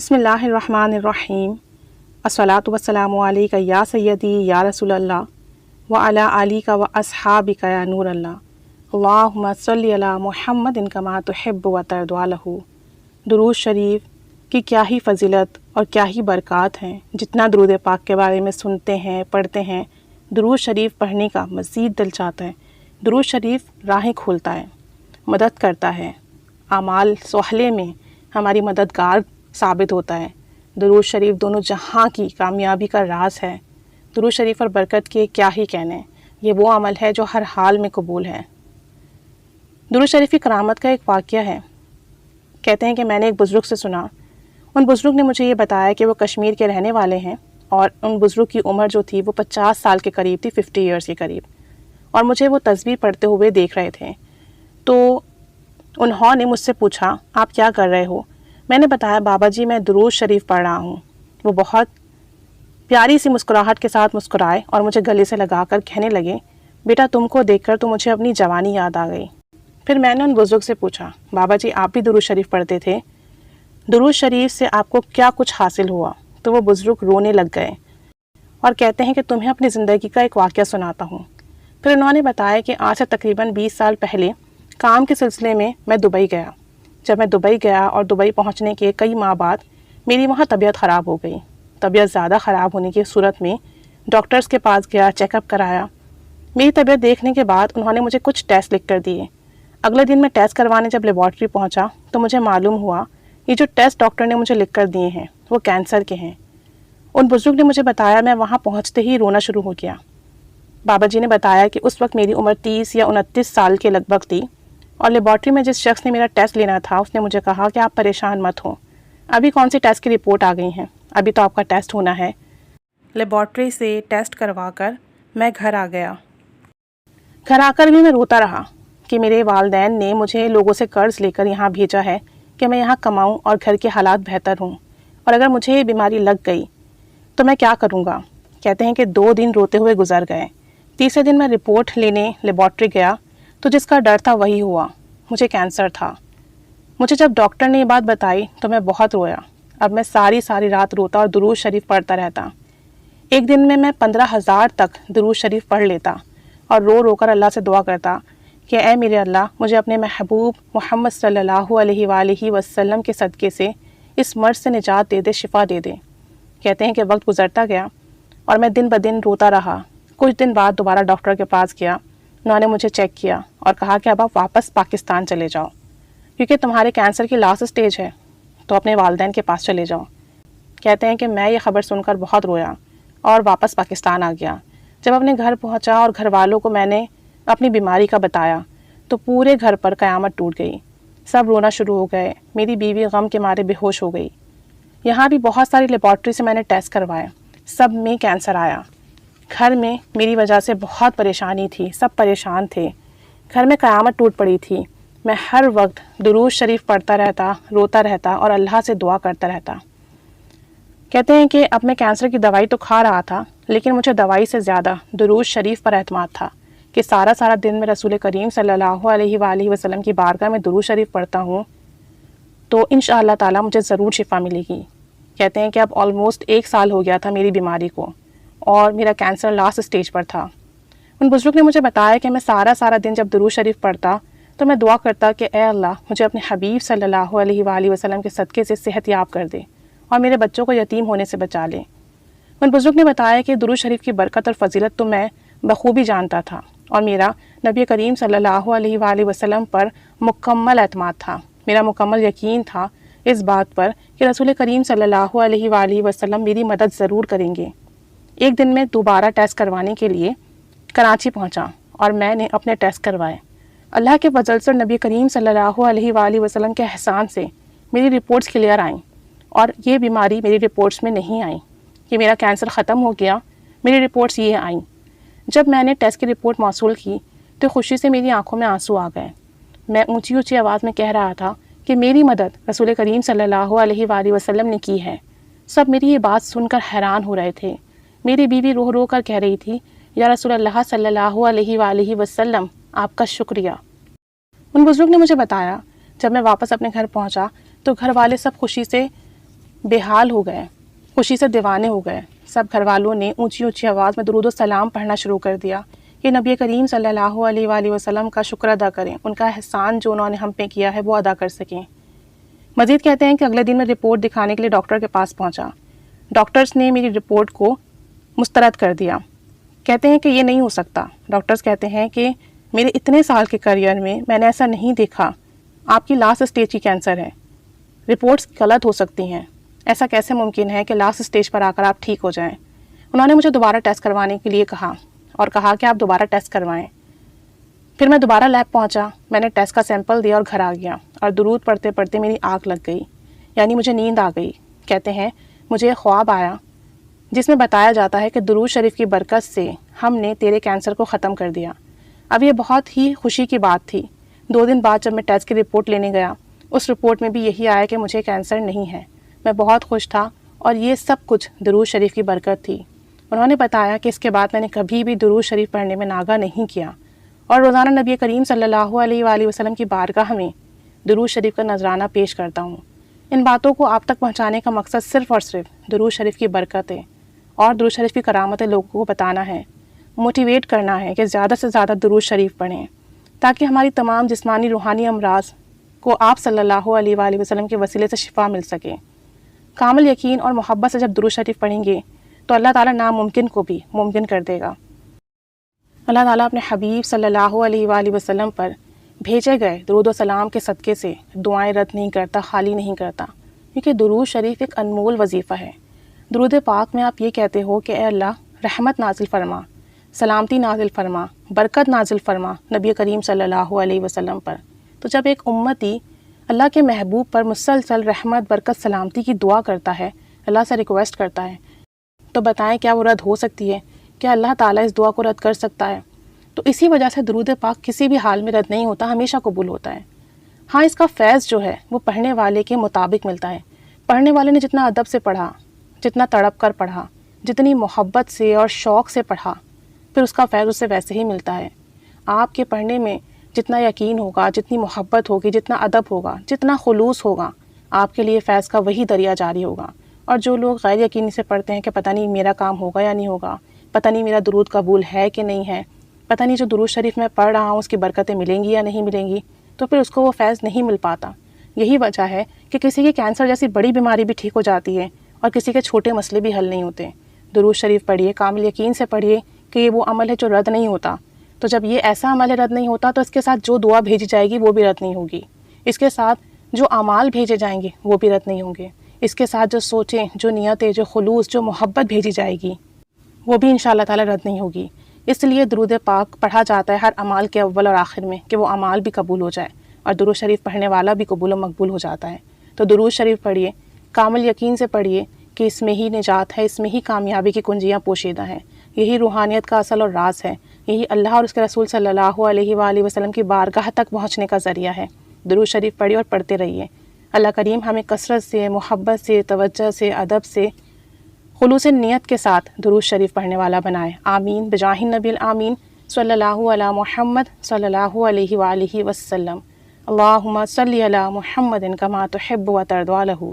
بسم اللہ الرحمن الرحیم الصلاۃ والسلام علیک یا سیدی یا رسول اللہ وعلی آلک و اصحابک یا نور اللہ اللہم صلی علی محمد کما تحب و ترضی لہ۔ درود شریف کی کیا ہی فضیلت اور کیا ہی برکات ہیں، جتنا درود پاک کے بارے میں سنتے ہیں پڑھتے ہیں، درود شریف پڑھنے کا مزید دل چاہتا ہے۔ درود شریف راہیں کھولتا ہے، مدد کرتا ہے، اعمال صالحہ میں ہماری مددگار ثابت ہوتا ہے۔ درود شریف دونوں جہاں کی کامیابی کا راز ہے۔ درود شریف اور برکت کے کیا ہی کہنے، یہ وہ عمل ہے جو ہر حال میں قبول ہے۔ درود شریف کی کرامت کا ایک واقعہ ہے۔ کہتے ہیں کہ میں نے ایک بزرگ سے سنا، ان بزرگ نے مجھے یہ بتایا کہ وہ کشمیر کے رہنے والے ہیں، اور ان بزرگ کی عمر جو تھی وہ 50 سال کے قریب تھی، 50 ایئرس کے قریب، اور مجھے وہ تصویر پڑھتے ہوئے دیکھ رہے تھے۔ تو انہوں نے مجھ سے پوچھا، آپ کیا کر رہے ہو؟ میں نے بتایا، بابا جی میں درود شریف پڑھ رہا ہوں۔ وہ بہت پیاری سی مسکراہٹ کے ساتھ مسکرائے اور مجھے گلے سے لگا کر کہنے لگے، بیٹا تم کو دیکھ کر تو مجھے اپنی جوانی یاد آ گئی۔ پھر میں نے ان بزرگ سے پوچھا، بابا جی آپ بھی درود شریف پڑھتے تھے، درود شریف سے آپ کو کیا کچھ حاصل ہوا؟ تو وہ بزرگ رونے لگ گئے اور کہتے ہیں کہ تمہیں اپنی زندگی کا ایک واقعہ سناتا ہوں۔ پھر انہوں نے بتایا کہ آج سے تقریباً 20 سال پہلے کام کے سلسلے میں دبئی گیا۔ جب میں دبئی گیا اور دبئی پہنچنے کے کئی ماہ بعد میری وہاں طبیعت خراب ہو گئی۔ طبیعت زیادہ خراب ہونے کی صورت میں ڈاکٹرز کے پاس گیا، چیک اپ کرایا۔ میری طبیعت دیکھنے کے بعد انہوں نے مجھے کچھ ٹیسٹ لکھ کر دیے۔ اگلے دن میں ٹیسٹ کروانے جب لیبارٹری پہنچا تو مجھے معلوم ہوا یہ جو ٹیسٹ ڈاکٹر نے مجھے لکھ کر دیے ہیں وہ کینسر کے ہیں۔ ان بزرگ نے مجھے بتایا، میں وہاں پہنچتے ہی رونا شروع ہو گیا۔ بابا جی نے بتایا کہ اس وقت میری عمر 30 یا 29 سال کے لگ بھگ تھی، اور لیبارٹری میں جس شخص نے میرا ٹیسٹ لینا تھا اس نے مجھے کہا کہ آپ پریشان مت ہوں، ابھی کون سی ٹیسٹ کی رپورٹ آ گئی ہیں، ابھی تو آپ کا ٹیسٹ ہونا ہے۔ لیبارٹری سے ٹیسٹ کروا کر میں گھر آ گیا۔ گھر آ کر بھی میں روتا رہا کہ میرے والدین نے مجھے لوگوں سے قرض لے کر یہاں بھیجا ہے کہ میں یہاں کماؤں اور گھر کے حالات بہتر ہوں، اور اگر مجھے یہ بیماری لگ گئی تو میں کیا کروں گا۔ کہتے ہیں کہ 2 دن روتے ہوئے گزر گئے۔ تیسرے دن میں رپورٹ لینے لیبارٹری گیا تو جس کا ڈر تھا وہی ہوا، مجھے کینسر تھا۔ مجھے جب ڈاکٹر نے یہ بات بتائی تو میں بہت رویا۔ اب میں ساری رات روتا اور درود شریف پڑھتا رہتا۔ ایک دن میں 15,000 تک درود شریف پڑھ لیتا اور رو کر اللہ سے دعا کرتا کہ اے میرے اللہ، مجھے اپنے محبوب محمد صلی اللہ علیہ وآلہ وسلم کے صدقے سے اس مرض سے نجات دے دے، شفا دے دے۔ کہتے ہیں کہ وقت گزرتا گیا اور میں دن بدن روتا رہا۔ کچھ دن بعد دوبارہ ڈاکٹر کے پاس گیا، انہوں نے مجھے چیک کیا اور کہا کہ اب آپ واپس پاکستان چلے جاؤ، کیونکہ تمہارے کینسر کی لاسٹ سٹیج ہے، تو اپنے والدین کے پاس چلے جاؤ۔ کہتے ہیں کہ میں یہ خبر سن کر بہت رویا اور واپس پاکستان آ گیا۔ جب اپنے گھر پہنچا اور گھر والوں کو میں نے اپنی بیماری کا بتایا تو پورے گھر پر قیامت ٹوٹ گئی۔ سب رونا شروع ہو گئے، میری بیوی غم کے مارے بے ہوش ہو گئی۔ یہاں بھی بہت ساری لیبارٹری سے میں نے ٹیسٹ کروائے، سب میں کینسر آیا۔ گھر میں میری وجہ سے بہت پریشانی تھی، سب پریشان تھے، گھر میں قیامت ٹوٹ پڑی تھی۔ میں ہر وقت درود شریف پڑھتا رہتا، روتا رہتا اور اللہ سے دعا کرتا رہتا۔ کہتے ہیں کہ اب میں کینسر کی دوائی تو کھا رہا تھا، لیکن مجھے دوائی سے زیادہ درود شریف پر اعتماد تھا کہ سارا دن میں رسول کریم صلی اللہ علیہ وآلہ وسلم کی بارگاہ میں درود شریف پڑھتا ہوں تو انشاءاللہ تعالی مجھے ضرور شفا ملے گی۔ کہتے ہیں کہ اب آلموسٹ 1 سال ہو گیا تھا میری بیماری کو، اور میرا کینسر لاسٹ سٹیج پر تھا۔ ان بزرگ نے مجھے بتایا کہ میں سارا دن جب درود شریف پڑھتا تو میں دعا کرتا کہ اے اللہ، مجھے اپنے حبیب صلی اللہ علیہ وآلہ وسلم کے صدقے سے صحت یاب کر دے اور میرے بچوں کو یتیم ہونے سے بچا لے۔ ان بزرگ نے بتایا کہ درود شریف کی برکت اور فضیلت تو میں بخوبی جانتا تھا، اور میرا نبی کریم صلی اللہ علیہ وآلہ وسلم پر مکمل اعتماد تھا۔ میرا مکمل یقین تھا اس بات پر کہ رسول کریم صلی اللہ علیہ وآلہ وسلم میری مدد ضرور کریں گے۔ ایک دن میں دوبارہ ٹیسٹ کروانے کے لیے کراچی پہنچا اور میں نے اپنے ٹیسٹ کروائے۔ اللہ کے فضل سے نبی کریم صلی اللہ علیہ وآلہ وسلم کے احسان سے میری رپورٹس کلیئر آئیں، اور یہ بیماری میری رپورٹس میں نہیں آئیں کہ میرا کینسر ختم ہو گیا۔ میری رپورٹس یہ آئیں۔ جب میں نے ٹیسٹ کی رپورٹ موصول کی تو خوشی سے میری آنکھوں میں آنسو آ گئے۔ میں اونچی آواز میں کہہ رہا تھا کہ میری مدد رسول کریم صلی اللہ علیہ وآلہ وسلم نے کی ہے۔ سب میری یہ بات سن کر حیران ہو رہے تھے۔ میری بیوی رو کر کہہ رہی تھی، یا رسول اللہ صلی اللہ علیہ وآلہ وسلم، آپ کا شکریہ۔ ان بزرگ نے مجھے بتایا، جب میں واپس اپنے گھر پہنچا تو گھر والے سب خوشی سے بے حال ہو گئے، خوشی سے دیوانے ہو گئے۔ سب گھر والوں نے اونچی اونچی آواز میں درود و سلام پڑھنا شروع کر دیا کہ نبی کریم صلی اللہ علیہ وآلہ وسلم کا شکر ادا کریں، ان کا احسان جو انہوں نے ہم پہ کیا ہے وہ ادا کر سکیں۔ مزید کہتے ہیں کہ اگلے دن میں رپورٹ دکھانے کے لیے ڈاکٹر کے پاس پہنچا۔ ڈاکٹرز نے میری رپورٹ کو مسترد کر دیا، کہتے ہیں کہ یہ نہیں ہو سکتا۔ ڈاکٹرز کہتے ہیں کہ میرے اتنے سال کے کیریئر میں نے ایسا نہیں دیکھا، آپ کی لاسٹ اسٹیج کی کینسر ہے، رپورٹس غلط ہو سکتی ہیں، ایسا کیسے ممکن ہے کہ لاسٹ اسٹیج پر آ کر آپ ٹھیک ہو جائیں۔ انہوں نے مجھے دوبارہ ٹیسٹ کروانے کے لیے کہا اور کہا کہ آپ دوبارہ ٹیسٹ کروائیں۔ پھر میں دوبارہ لیب پہنچا، میں نے ٹیسٹ کا سیمپل دیا اور گھر آ گیا، اور درود پڑھتے پڑھتے میری آنکھ لگ گئی، یعنی مجھے نیند آ گئی۔ کہتے ہیں مجھے ایک خواب آیا جس میں بتایا جاتا ہے کہ درود شریف کی برکت سے ہم نے تیرے کینسر کو ختم کر دیا۔ اب یہ بہت ہی خوشی کی بات تھی۔ 2 دن بعد جب میں ٹیسٹ کی رپورٹ لینے گیا، اس رپورٹ میں بھی یہی آیا کہ مجھے کینسر نہیں ہے۔ میں بہت خوش تھا، اور یہ سب کچھ درود شریف کی برکت تھی۔ انہوں نے بتایا کہ اس کے بعد میں نے کبھی بھی درود شریف پڑھنے میں ناغہ نہیں کیا، اور روزانہ نبی کریم صلی اللہ علیہ وآلہ وسلم کی بارگاہ میں درود شریف کا نذرانہ پیش کرتا ہوں۔ ان باتوں کو آپ تک پہنچانے کا مقصد صرف اور صرف درود شریف کی برکتیں اور درود شریف کی کرامتیں لوگوں کو بتانا ہے، موٹیویٹ کرنا ہے کہ زیادہ سے زیادہ درود شریف پڑھیں، تاکہ ہماری تمام جسمانی روحانی امراض کو آپ صلی اللہ علیہ وآلہ وسلم کے وسیلے سے شفا مل سکے۔ کامل یقین اور محبت سے جب درود شریف پڑھیں گے تو اللہ تعالیٰ ناممکن کو بھی ممکن کر دے گا۔ اللہ تعالیٰ اپنے حبیب صلی اللہ علیہ وآلہ وسلم پر بھیجے گئے درود و سلام کے صدقے سے دعائیں رد نہیں کرتا، خالی نہیں کرتا، کیونکہ درود شریف ایک انمول وظیفہ ہے۔ درود پاک میں آپ یہ کہتے ہو کہ اے اللہ رحمت نازل فرما، سلامتی نازل فرما، برکت نازل فرما نبی کریم صلی اللہ علیہ وسلم پر۔ تو جب ایک امتی اللہ کے محبوب پر مسلسل رحمت، برکت، سلامتی کی دعا کرتا ہے، اللہ سے ریکویسٹ کرتا ہے، تو بتائیں کیا وہ رد ہو سکتی ہے؟ کیا اللہ تعالیٰ اس دعا کو رد کر سکتا ہے؟ تو اسی وجہ سے درود پاک کسی بھی حال میں رد نہیں ہوتا، ہمیشہ قبول ہوتا ہے۔ ہاں، اس کا فیض جو ہے وہ پڑھنے والے کے مطابق ملتا ہے۔ پڑھنے والے نے جتنا ادب سے پڑھا، جتنا تڑپ کر پڑھا، جتنی محبت سے اور شوق سے پڑھا، پھر اس کا فیض اسے ویسے ہی ملتا ہے۔ آپ کے پڑھنے میں جتنا یقین ہوگا، جتنی محبت ہوگی، جتنا ادب ہوگا، جتنا خلوص ہوگا، آپ کے لیے فیض کا وہی دریا جاری ہوگا۔ اور جو لوگ غیر یقینی سے پڑھتے ہیں کہ پتہ نہیں میرا کام ہوگا یا نہیں ہوگا، پتہ نہیں میرا درود قبول ہے کہ نہیں ہے، پتہ نہیں جو درود شریف میں پڑھ رہا ہوں اس کی برکتیں ملیں گی یا نہیں ملیں گی، تو پھر اس کو وہ فیض نہیں مل پاتا۔ یہی وجہ ہے کہ کسی کی کینسر جیسی بڑی بیماری بھی ٹھیک ہو جاتی ہے اور کسی کے چھوٹے مسئلے بھی حل نہیں ہوتے۔ درود شریف پڑھیے، کامل یقین سے پڑھیے کہ یہ وہ عمل ہے جو رد نہیں ہوتا۔ تو جب یہ ایسا عمل ہے رد نہیں ہوتا، تو اس کے ساتھ جو دعا بھیجی جائے گی وہ بھی رد نہیں ہوگی، اس کے ساتھ جو اعمال بھیجے جائیں گے وہ بھی رد نہیں ہوں گے، اس کے ساتھ جو سوچیں، جو نیتیں، جو خلوص، جو محبت بھیجی جائے گی وہ بھی انشاءاللہ تعالی رد نہیں ہوگی۔ اس لیے درود پاک پڑھا جاتا ہے ہر عمال کے اول اور آخر میں کہ وہ اعمال بھی قبول ہو جائے، اور درود شریف پڑھنے والا بھی قبول و مقبول ہو جاتا ہے۔ تو درود شریف پڑھیے، کامل یقین سے پڑھیے کہ اس میں ہی نجات ہے، اس میں ہی کامیابی کی کنجیاں پوشیدہ ہیں، یہی روحانیت کا اصل اور راز ہے، یہی اللہ اور اس کے رسول صلی اللہ علیہ وآلہ وسلم کی بارگاہ تک پہنچنے کا ذریعہ ہے۔ درود شریف پڑھیے اور پڑھتے رہیے۔ اللہ کریم ہمیں کثرت سے، محبت سے، توجہ سے، ادب سے، خلوص نیت کے ساتھ درود شریف پڑھنے والا بنائے۔ آمین بجاہ النبی الآمین صلی اللہ علی محمد صلی اللہ علیہ وآلہ وسلم۔ اللہم صلی علی محمد کما تحب و ترضی لہ۔